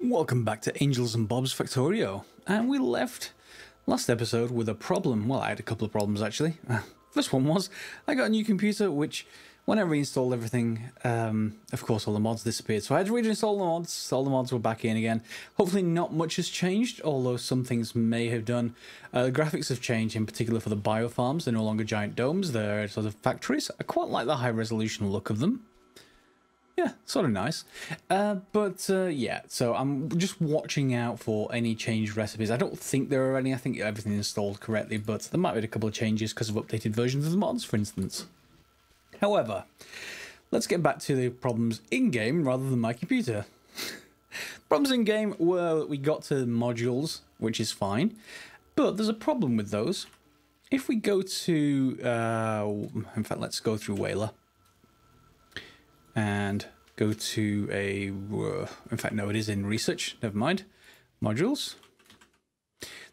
Welcome back to Angels and Bob's Factorio, and we left last episode with a problem. Well, I had a couple of problems actually. First one was I got a new computer, which when I reinstalled everything, of course all the mods disappeared, so I had to reinstall the mods. All the mods were back in again. Hopefully not much has changed, although some things may have done. The graphics have changed, in particular for the biofarms. They're no longer giant domes, they're sort of factories. I quite like the high resolution look of them. Yeah, sort of nice. Yeah, so I'm just watching out for any changed recipes. I don't think there are any. I think everything is installed correctly, but there might be a couple of changes because of updated versions of the mods, for instance. However, let's get back to the problems in-game rather than my computer. Problems in-game were we got to modules, which is fine, but there's a problem with those. If we go to... in fact, let's go through Whaler. And go to a, in fact, no, it is in research, never mind, modules.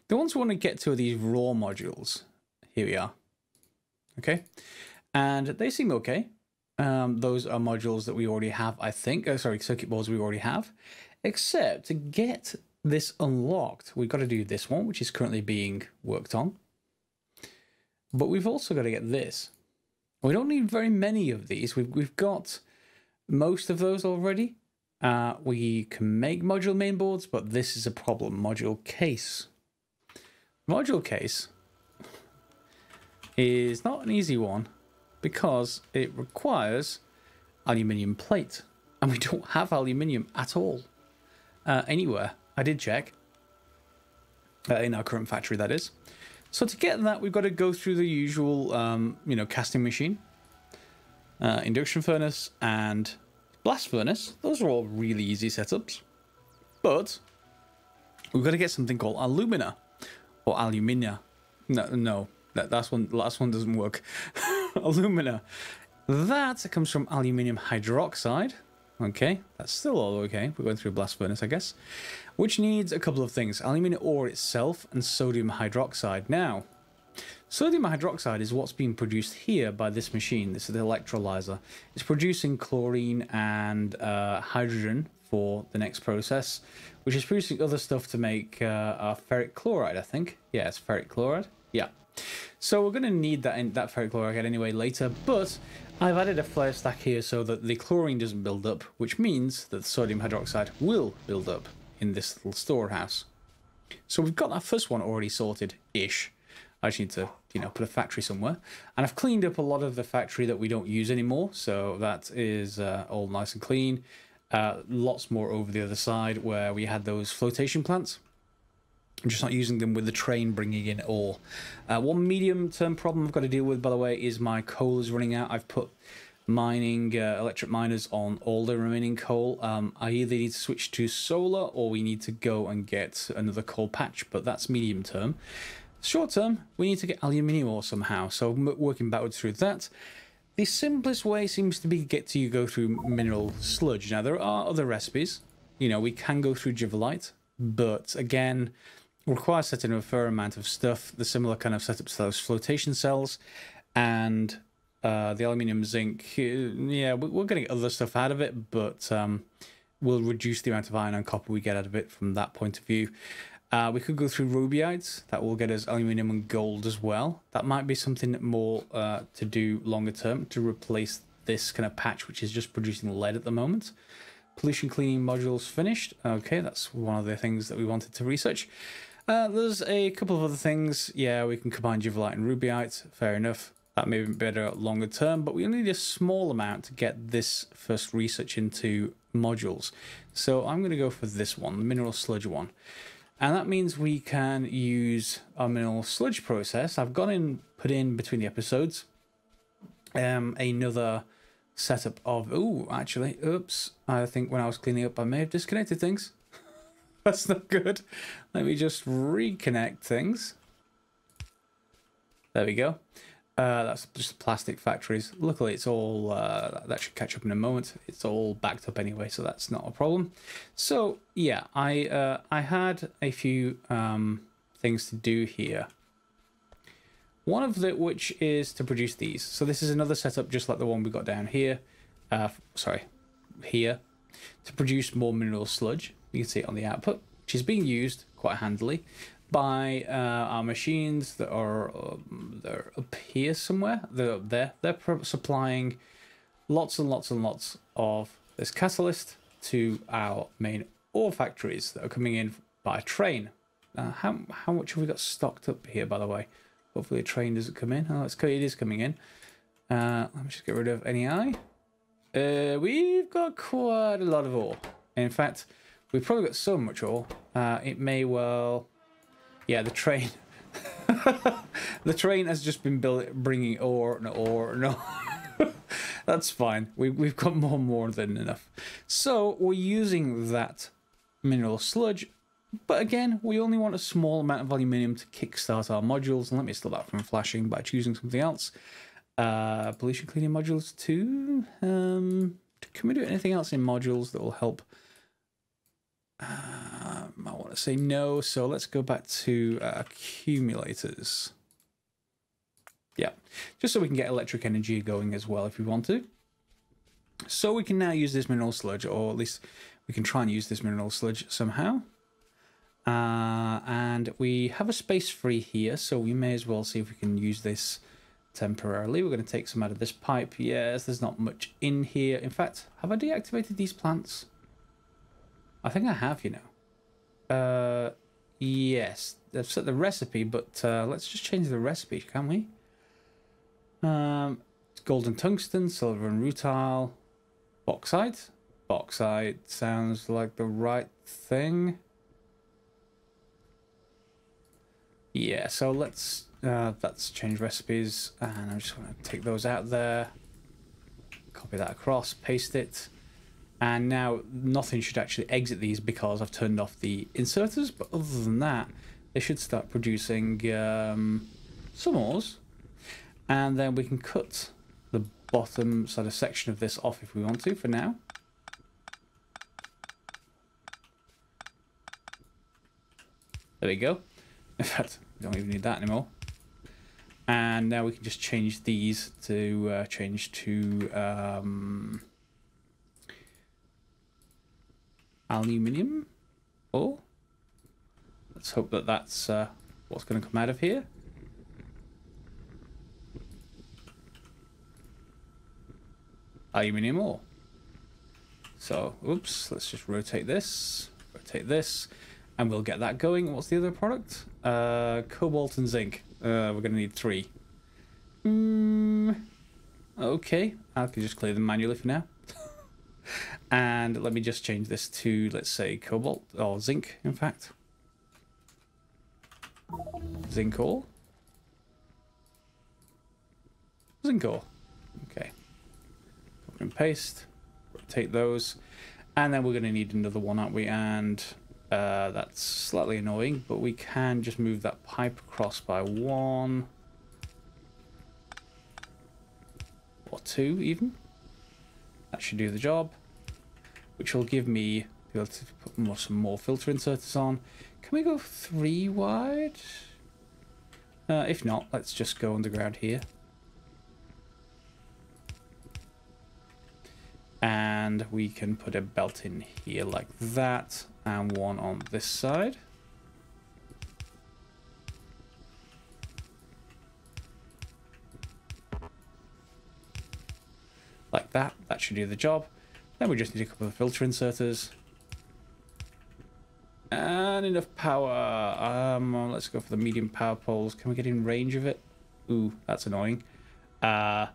The ones we want to get to are these raw modules. Here we are. Okay, and they seem okay. Those are modules that we already have, I think. Oh, sorry, circuit boards we already have. Except to get this unlocked, we've got to do this one, which is currently being worked on. But we've also got to get this. We don't need very many of these. We've got most of those already. We can make module mainboards, but this is a problem. Module case. Module case is not an easy one because it requires aluminium plate, and we don't have aluminium at all anywhere. I did check in our current factory, that is. So to get that, we've got to go through the usual, casting machine. Induction furnace and blast furnace. Those are all really easy setups, but we've got to get something called alumina or alumina. No, that last one doesn't work. Alumina. That comes from aluminium hydroxide. Okay, that's still all okay. We're going through a blast furnace, I guess, which needs a couple of things: alumina ore itself and sodium hydroxide. Now, sodium hydroxide is what's being produced here by this machine. This is the electrolyzer. It's producing chlorine and hydrogen for the next process, which is producing other stuff to make ferric chloride, I think. Yeah, it's ferric chloride. Yeah. So we're going to need that ferric chloride anyway later, but I've added a flare stack here so that the chlorine doesn't build up, which means that the sodium hydroxide will build up in this little storehouse. So we've got that first one already sorted-ish. I just need to, put a factory somewhere. And I've cleaned up a lot of the factory that we don't use anymore. So that is all nice and clean. Lots more over the other side where we had those flotation plants. I'm just not using them with the train bringing in ore. One medium-term problem I've got to deal with, by the way, is my coal is running out. I've put mining, electric miners on all the remaining coal. I either need to switch to solar or we need to go and get another coal patch, but that's medium-term. Short term, we need to get aluminium ore somehow, so I'm working backwards through that. The simplest way seems to be go through mineral sludge. Now, there are other recipes. We can go through Jivolite, but again, requires setting a fair amount of stuff. The similar kind of setups to those flotation cells and the aluminium zinc. Yeah, we're going to get other stuff out of it, but we'll reduce the amount of iron and copper we get out of it from that point of view. We could go through rubyites. That will get us aluminium and gold as well. That might be something more to do longer term to replace this kind of patch, which is just producing lead at the moment. Pollution cleaning modules finished. Okay, that's one of the things that we wanted to research. There's a couple of other things. Yeah, we can combine Jivolite and rubyite. Fair enough. That may be better longer term, but we only need a small amount to get this first research into modules. So I'm going to go for this one, the mineral sludge one. And that means we can use our mineral sludge process. I've put in between the episodes another setup of... Oh, actually, oops. I think when I was cleaning up, I may have disconnected things. That's not good. Let me just reconnect things. There we go. That's just plastic factories. Luckily, it's all... that should catch up in a moment. It's all backed up anyway, so that's not a problem. So, yeah, I had a few things to do here. One of which is to produce these. So this is another setup just like the one we got down here. Here. To produce more mineral sludge. You can see it on the output, which is being used quite handily by our machines that are they're up here somewhere. They're up there. They're supplying lots and lots and lots of this catalyst to our main ore factories that are coming in by train. How much have we got stocked up here, by the way? Hopefully a train doesn't come in. Oh, it is coming in. Let me just get rid of NEI. We've got quite a lot of ore. In fact, we've probably got so much ore. It may well... Yeah, the train. The train has just been bringing ore and ore and ore. That's fine. We've got more than enough. So we're using that mineral sludge. But again, we only want a small amount of aluminium to kickstart our modules. And let me stop that from flashing by choosing something else. Pollution cleaning modules too. Can we do anything else in modules that will help? I want to say no, so let's go back to accumulators. Yeah, just so we can get electric energy going as well if we want to. So we can now use this mineral sludge, or at least we can try and use this mineral sludge somehow. And we have a space free here, so we may as well see if we can use this temporarily. We're going to take some out of this pipe. Yes, there's not much in here. In fact, have I deactivated these plants? I think I have, you know. Yes, they've set the recipe, but let's just change the recipe, can we? Golden tungsten, silver and rutile, bauxite. Bauxite sounds like the right thing. Yeah, so let's change recipes, and I just want to take those out there, copy that across, paste it. And now nothing should actually exit these because I've turned off the inserters. But other than that, they should start producing some ores. And then we can cut the bottom sort of section of this off if we want to for now. There we go. In fact, we don't even need that anymore. And now we can just change these to aluminium ore. Let's hope that that's what's going to come out of here. Aluminium ore. So, oops, let's just rotate this, and we'll get that going. What's the other product? Cobalt and zinc. We're going to need 3. Okay, I can just clear them manually for now. And let me just change this to, let's say, cobalt, or zinc, in fact. Zinc ore. Zinc ore. Okay. Copy and paste. Rotate those. And then we're going to need another one, aren't we? And that's slightly annoying, but we can just move that pipe across by 1. Or 2, even. That should do the job, which will give me the ability to put some more filter inserters on. Can we go 3 wide? If not, let's just go underground here. And we can put a belt in here like that, and one on this side. Like that. That should do the job. Then we just need a couple of filter inserters. And enough power. Let's go for the medium power poles. Can we get in range of it? Ooh, that's annoying. In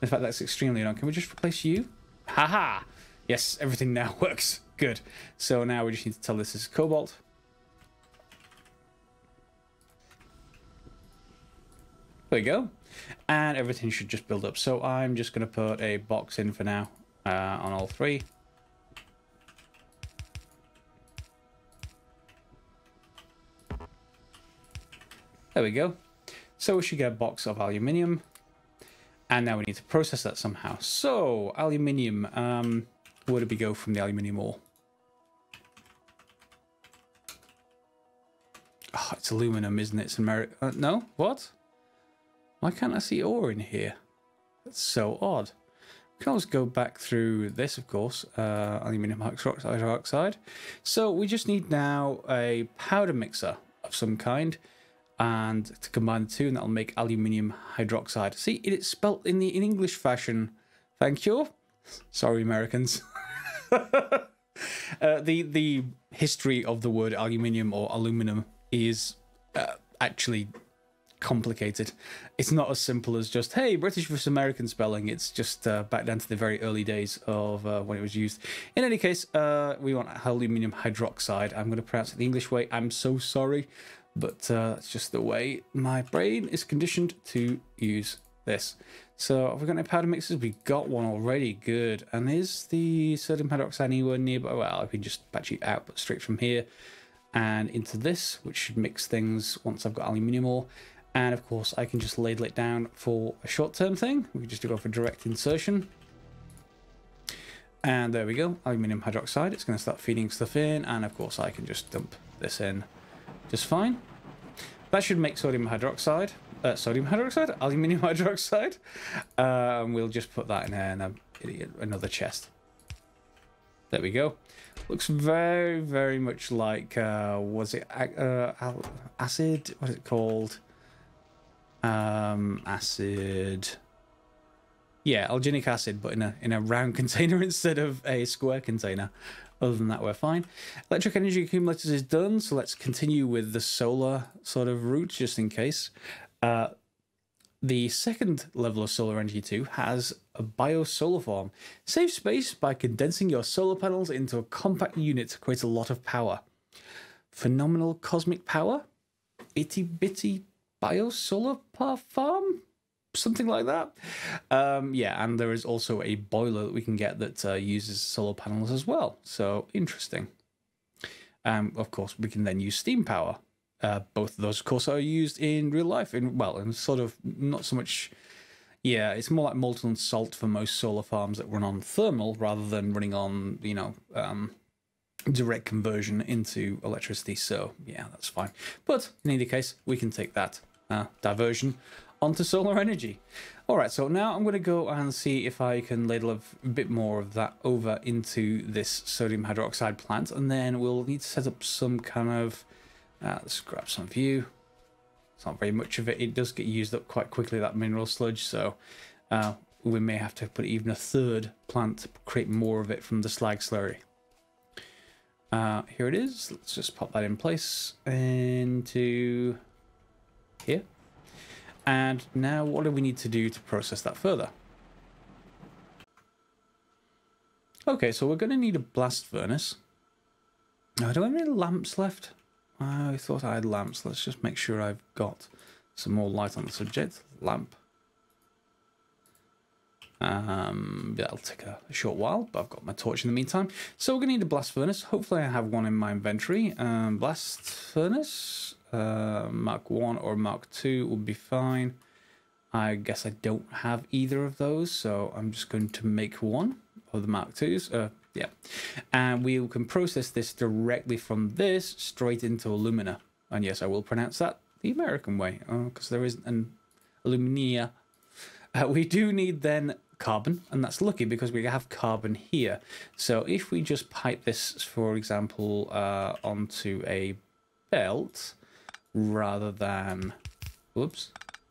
fact, that's extremely annoying. Can we just replace you? Haha! Yes, everything now works. Good. So now we just need to tell this is cobalt. There we go. And everything should just build up. So I'm just going to put a box in for now on all 3. There we go. So we should get a box of aluminium. And now we need to process that somehow. So, aluminium. Where do we go from the aluminium ore? Oh, it's aluminum, isn't it? It's American. No? What? Why can't I see ore in here? That's so odd. can always go back through this, of course, aluminium hydroxide. So we just need now a powder mixer of some kind, and to combine the two, and that'll make aluminium hydroxide. See, it's spelt in English fashion. Thank you. Sorry, Americans. The history of the word aluminium or aluminum is actually complicated. It's not as simple as just, hey, British versus American spelling. It's just back down to the very early days of when it was used. In any case, we want aluminium hydroxide. I'm going to pronounce it the English way. I'm so sorry, but it's just the way my brain is conditioned to use this. So have we got any powder mixers? We got one already. Good. And is the sodium hydroxide anywhere nearby? Well, I can just batch it out straight from here and into this, which should mix things once I've got aluminium ore. And of course, I can just ladle it down for a short-term thing. We can just go for direct insertion. And there we go, aluminium hydroxide. It's going to start feeding stuff in. And of course, I can just dump this in just fine. That should make sodium hydroxide. Aluminium hydroxide. We'll just put that in another chest. There we go. Looks very, very much like, was it acid? What is it called? Acid. Yeah, alginic acid, but in a round container instead of a square container. Other than that, we're fine. Electric energy accumulators is done, so let's continue with the solar sort of route, just in case. The second level of solar energy 2 has a bio-solar farm. Save space by condensing your solar panels into a compact unit to create a lot of power. Phenomenal cosmic power? Itty bitty bio-solar farm? Something like that. Yeah, and there is also a boiler that we can get that uses solar panels as well. So interesting. Of course, we can then use steam power. Both of those, of course, are used in real life. In sort of not so much. Yeah, it's more like molten salt for most solar farms that run on thermal rather than running on, you know, direct conversion into electricity. So yeah, that's fine. But in any case, we can take that diversion onto solar energy. All right, so now I'm going to go and see if I can ladle a bit more of that over into this sodium hydroxide plant, and then we'll need to set up some kind of. Let's grab some view. It's not very much of it. It does get used up quite quickly, that mineral sludge, so we may have to put even a third plant to create more of it from the slag slurry. Here it is. Let's just pop that in place into here. And now what do we need to do to process that further? Okay, so we're going to need a blast furnace. Do I have any lamps left? I thought I had lamps. Let's just make sure I've got some more light on the subject. Lamp. That'll take a short while, but I've got my torch in the meantime. So we're going to need a blast furnace. Hopefully I have one in my inventory. Blast furnace. Mark 1 or Mark 2 will be fine. I guess I don't have either of those, so I'm just going to make one of the Mark 2s. Yeah, and we can process this directly from this straight into alumina. And yes, I will pronounce that the American way, because there is an alumina. We do need then carbon, and that's lucky because we have carbon here. So if we just pipe this, for example, onto a belt rather than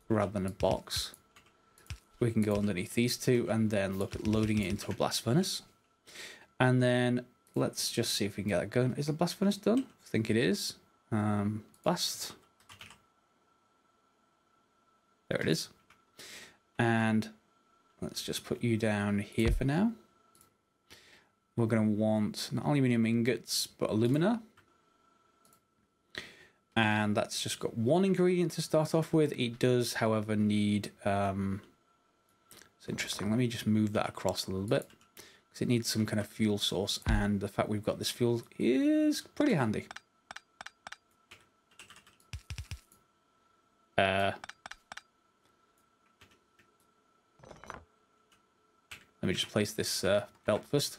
a box, we can go underneath these two and then look at loading it into a blast furnace. And then let's just see if we can get that going. Is the blast furnace done? I think it is. Blast. There it is. And let's just put you down here for now. We're going to want not aluminium ingots, but alumina. And that's just got one ingredient to start off with. It does, however, need... it's interesting. Let me just move that across a little bit. Because it needs some kind of fuel source, and the fact we've got this fuel is pretty handy. Let me just place this belt first.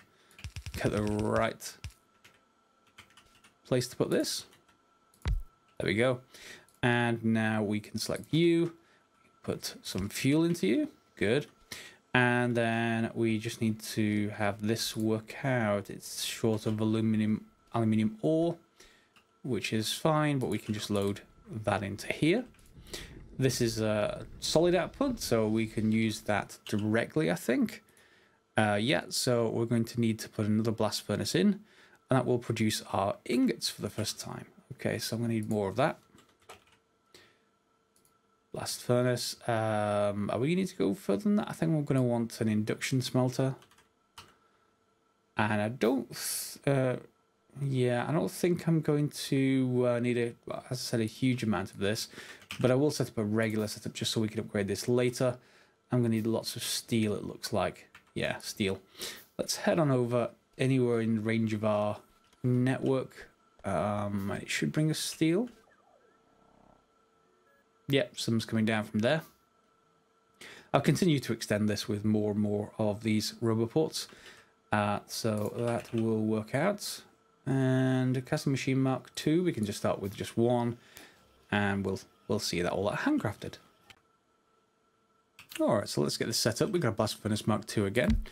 Get the right place to put this. There we go. And now we can select you. Put some fuel into you. Good. And then we just need to have this work out. It's short of aluminium ore, which is fine, but we can just load that into here. This is a solid output, so we can use that directly, I think. Yeah, so we're going to need to put another blast furnace in, and that will produce our ingots for the first time. Okay, so I'm going to need more of that. Blast furnace. Are we going to need to go further than that? I think we're going to want an induction smelter. And I don't... yeah, I don't think I'm going to need, as I said, a huge amount of this. But I will set up a regular setup just so we can upgrade this later. I'm going to need lots of steel, it looks like. Yeah, steel. Let's head on over anywhere in range of our network. It should bring us steel. Yep, some's coming down from there. I'll continue to extend this with more and more of these roboports. So that will work out. And a casting machine Mark II, we can just start with just one. And we'll see that all handcrafted. Alright, so let's get this set up. We've got a blast furnace Mark II again.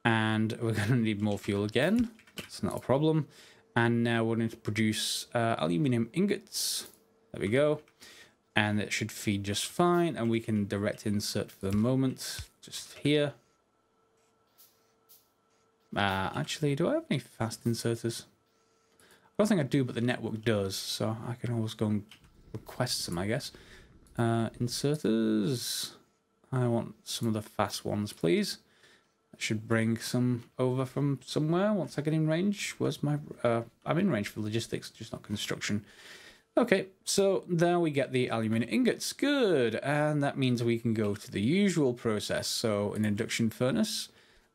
And we're going to need more fuel again. That's not a problem. And now we're going to produce aluminium ingots. There we go. And it should feed just fine. And we can direct insert for the moment. Just here. Actually, do I have any fast inserters? I don't think I do, but the network does. So I can always go and request some, I guess. Inserters. I want some of the fast ones, please. I should bring some over from somewhere once I get in range. Where's my... I'm in range for logistics, just not construction. Okay, so there we get the aluminium ingots. Good, and that means we can go to the usual process. So an induction furnace.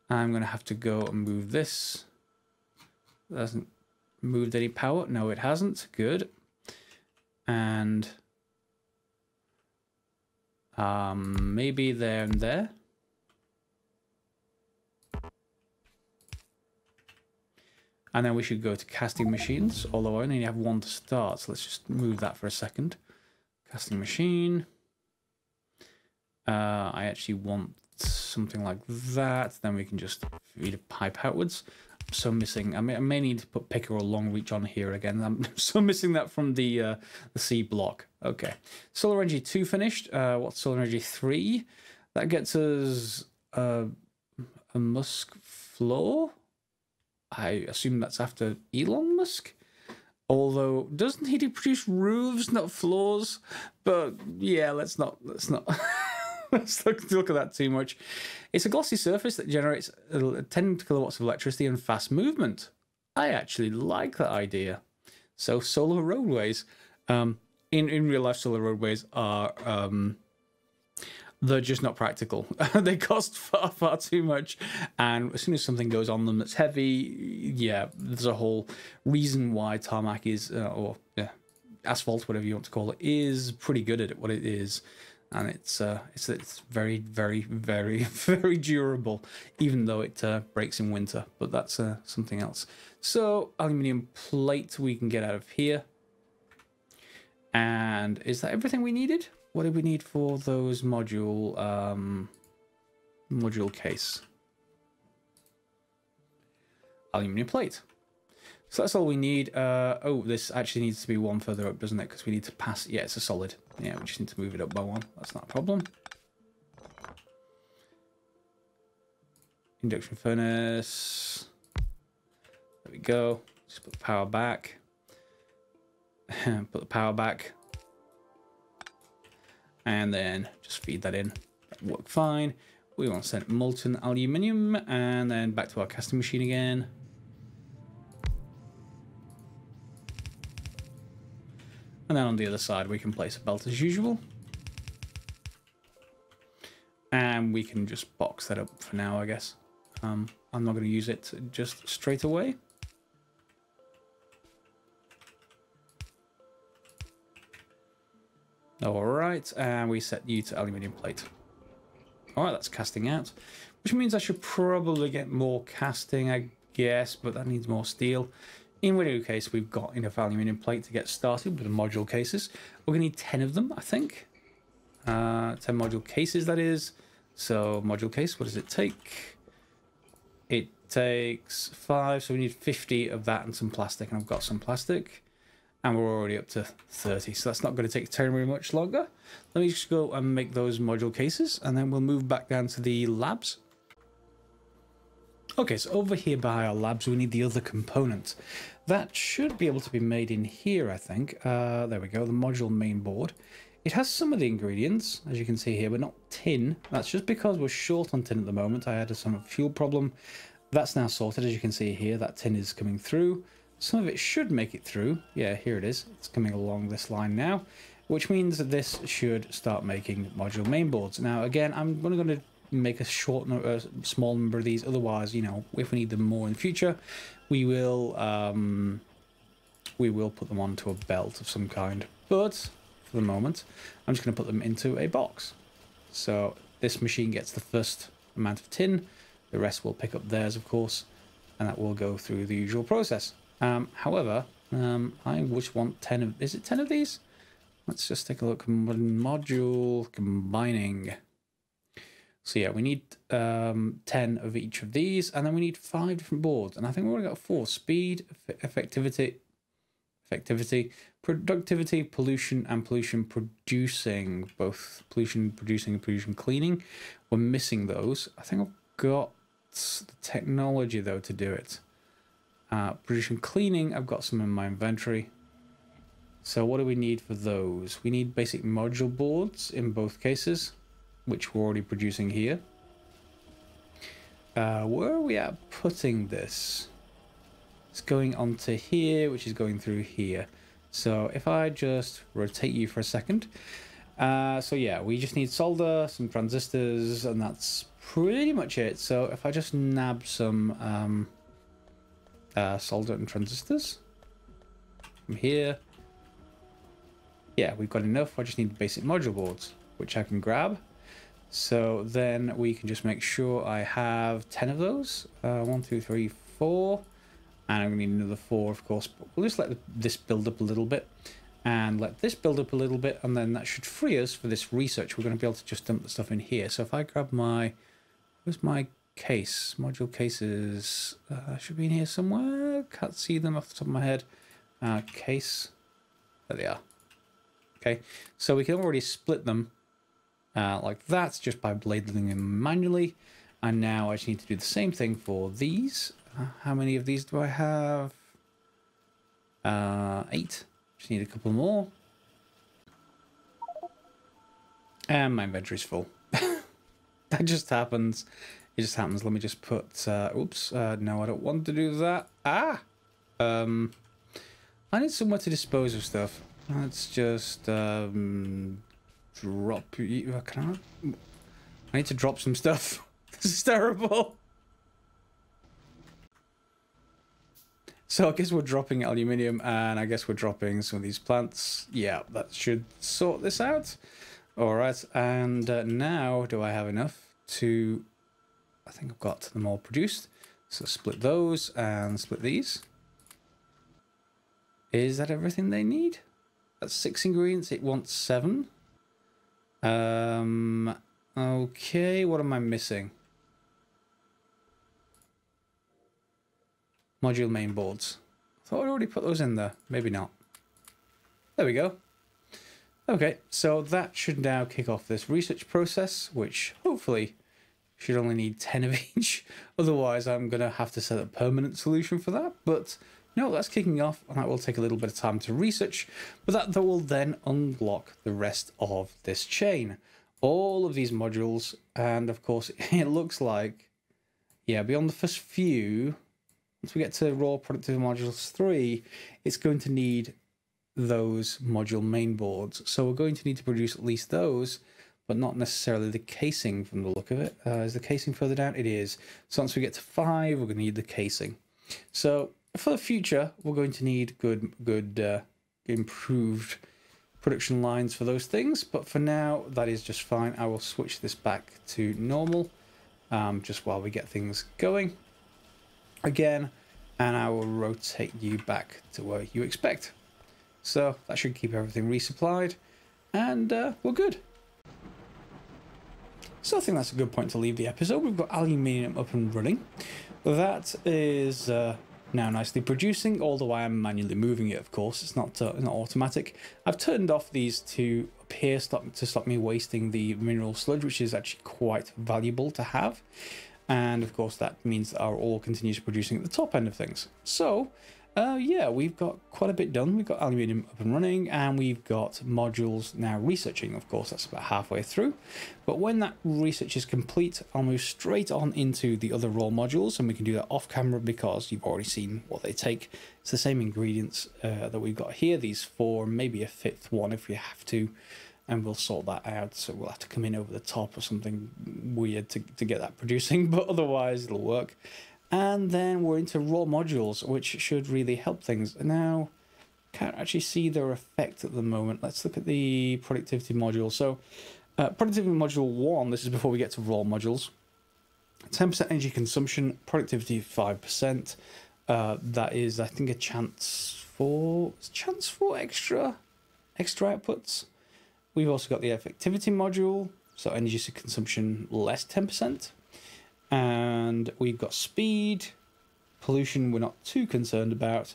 I'm going to have to go and move this. It hasn't moved any power. No, it hasn't. Good. And maybe there and there. And then we should go to casting machines, although I only have one to start, so let's just move that for a second. Casting machine. I actually want something like that. Then we can just feed a pipe outwards. I'm so missing. I may need to put picker or long reach on here again. I'm so missing that from the C block. Okay. Solar Energy 2 finished. What's Solar Energy 3? That gets us a Musk floor. I assume that's after Elon Musk. Although, doesn't he produce roofs, not floors? But yeah, let's not let's look at that too much. It's a glossy surface that generates 10 kilowatts of electricity and fast movement. I actually like that idea. So solar roadways. In real life, solar roadways are they're just not practical. They cost far too much, and as soon as something goes on them that's heavy, yeah, there's a whole reason why tarmac is asphalt, whatever you want to call it, is pretty good at what it is, and it's very very durable, even though it breaks in winter. But that's something else. So aluminium plate we can get out of here, and is that everything we needed? What did we need for those module case? Aluminium plate. So that's all we need. Oh, this actually needs to be one further up, doesn't it? Because we need to pass... Yeah, it's a solid. Yeah, we just need to move it up by one. That's not a problem. Induction furnace. There we go. Just put the power back. Put the power back. And then just feed that in. That'll work fine. We want to send molten aluminium, and then back to our casting machine again. And then on the other side, we can place a belt as usual. And we can just box that up for now, I guess. I'm not going to use it just straight away. Alright, and we set you to aluminium plate. Alright, that's casting out. Which means I should probably get more casting, I guess, but that needs more steel. In any case, we've got enough aluminium plate to get started with the module cases. We're going to need 10 of them, I think. 10 module cases, that is. So module case, what does it take? It takes 5, so we need 50 of that and some plastic, and I've got some plastic. And we're already up to 30, so that's not going to take terribly much longer. Let me just go and make those module cases, and then we'll move back down to the labs. Okay, so over here by our labs, we need the other component. That should be able to be made in here, I think. There we go, the module main board. It has some of the ingredients, as you can see here, but not tin. That's just because we're short on tin at the moment. I had some fuel problem. That's now sorted, as you can see here. That tin is coming through. Some of it should make it through. Yeah, here it is. It's coming along this line now, which means that this should start making module main boards. Now, again, I'm going to make a small number of these. Otherwise, you know, if we need them more in the future, we will put them onto a belt of some kind. But for the moment, I'm just going to put them into a box. So this machine gets the first amount of tin. The rest will pick up theirs, of course, and that will go through the usual process. However, I just want 10 of... Is it 10 of these? Let's just take a look. Module combining. So yeah, we need 10 of each of these, and then we need 5 different boards. And I think we've already got 4. Speed, effectivity, productivity, pollution, and pollution producing. Both pollution producing and pollution cleaning. We're missing those. I think I've got the technology, though, to do it. Pollution cleaning, I've got some in my inventory. So what do we need for those? We need basic module boards in both cases, which we're already producing here. Where are we at putting this? It's going onto here, which is going through here. So if I just rotate you for a second. So yeah, we just need solder, some transistors, and that's pretty much it. So if I just nab some solder and transistors from here. Yeah, we've got enough. I just need basic module boards, which I can grab. So then we can just make sure I have 10 of those. 1, 2, 3, 4. And I'm going to need another 4, of course. But we'll just let this build up a little bit. And let this build up a little bit. And then that should free us for this research. We're going to be able to just dump the stuff in here. So if I grab my... Where's my case? Module cases should be in here somewhere. Can't see them off the top of my head. Case. There they are. Okay. So we can already split them like that just by labeling them manually. And now I just need to do the same thing for these. How many of these do I have? 8. Just need a couple more. And my inventory's full. That just happens. It just happens. Let me just put... oops. No, I don't want to do that. I need somewhere to dispose of stuff. Let's just drop... Can I need to drop some stuff. This is terrible. So I guess we're dropping aluminium, and I guess we're dropping some of these plants. Yeah, that should sort this out. All right, and now do I have enough to... I think I've got them all produced. So split those and split these. Is that everything they need? That's 6 ingredients. It wants 7. Okay, what am I missing? Module main boards. I thought I already put those in there. Maybe not. There we go. Okay, so that should now kick off this research process, which hopefully should only need 10 of each. Otherwise, I'm going to have to set a permanent solution for that. But no, that's kicking off, and that will take a little bit of time to research. But that will then unlock the rest of this chain. All of these modules, and of course, it looks like, yeah, beyond the first few... Once we get to raw productivity modules 3, it's going to need those module main boards. So we're going to need to produce at least those, but not necessarily the casing from the look of it. Is the casing further down? It is. So once we get to 5, we're going to need the casing. So for the future, we're going to need good improved production lines for those things. But for now, that is just fine. I will switch this back to normal just while we get things going again, and I will rotate you back to where you expect. So that should keep everything resupplied, and we're good. So I think that's a good point to leave the episode. We've got aluminium up and running. That is now nicely producing, although I am manually moving it, of course. It's not automatic. I've turned off these to up here to stop me wasting the mineral sludge, which is actually quite valuable to have. And of course that means that our ore continues producing at the top end of things. So yeah, we've got quite a bit done. We've got aluminium up and running, and we've got modules now researching. Of course, that's about halfway through. But when that research is complete, I'll move straight on into the other raw modules, and we can do that off camera because you've already seen what they take. It's the same ingredients that we've got here, these four, maybe a fifth one if we have to, and we'll sort that out. So we'll have to come in over the top or something weird to get that producing, but otherwise it'll work. And then we're into raw modules, which should really help things. Now, can't actually see their effect at the moment. Let's look at the productivity module. So, productivity module 1, this is before we get to raw modules. 10% energy consumption, productivity 5%. That is, I think, a chance for extra outputs. We've also got the effectivity module, so energy consumption less 10%. And we've got speed, pollution we're not too concerned about,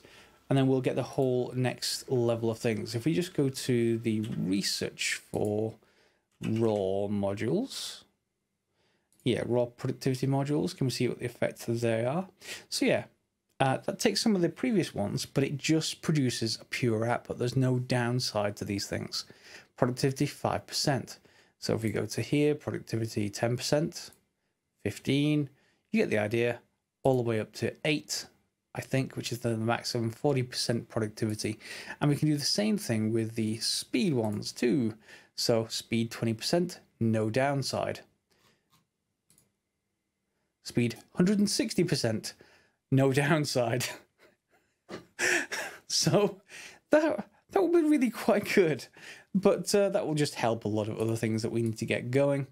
and then we'll get the whole next level of things. If we just go to the research for raw modules, yeah, raw productivity modules, can we see what the effects they are? So yeah, that takes some of the previous ones, but it just produces a pure output. There's no downside to these things. Productivity 5%. So if we go to here, productivity 10%. 15, you get the idea, all the way up to 8, I think, which is the maximum 40% productivity. And we can do the same thing with the speed ones too. So speed 20%, no downside. Speed 160%, no downside. So that will be really quite good. But that will just help a lot of other things that we need to get going,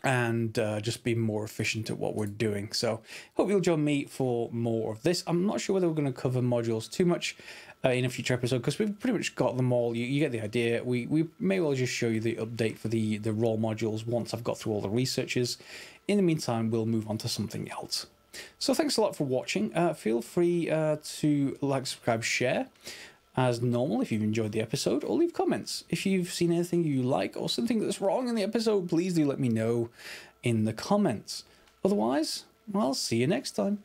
and just be more efficient at what we're doing. So hope you'll join me for more of this. I'm not sure whether we're going to cover modules too much in a future episode, because we've pretty much got them all. You get the idea. We may well just show you the update for the raw modules once I've got through all the researches. In the meantime, we'll move on to something else. So thanks a lot for watching. Feel free to like, subscribe, share as normal if you've enjoyed the episode, or leave comments. If you've seen anything you like or something that's wrong in the episode, please do let me know in the comments. Otherwise, I'll see you next time.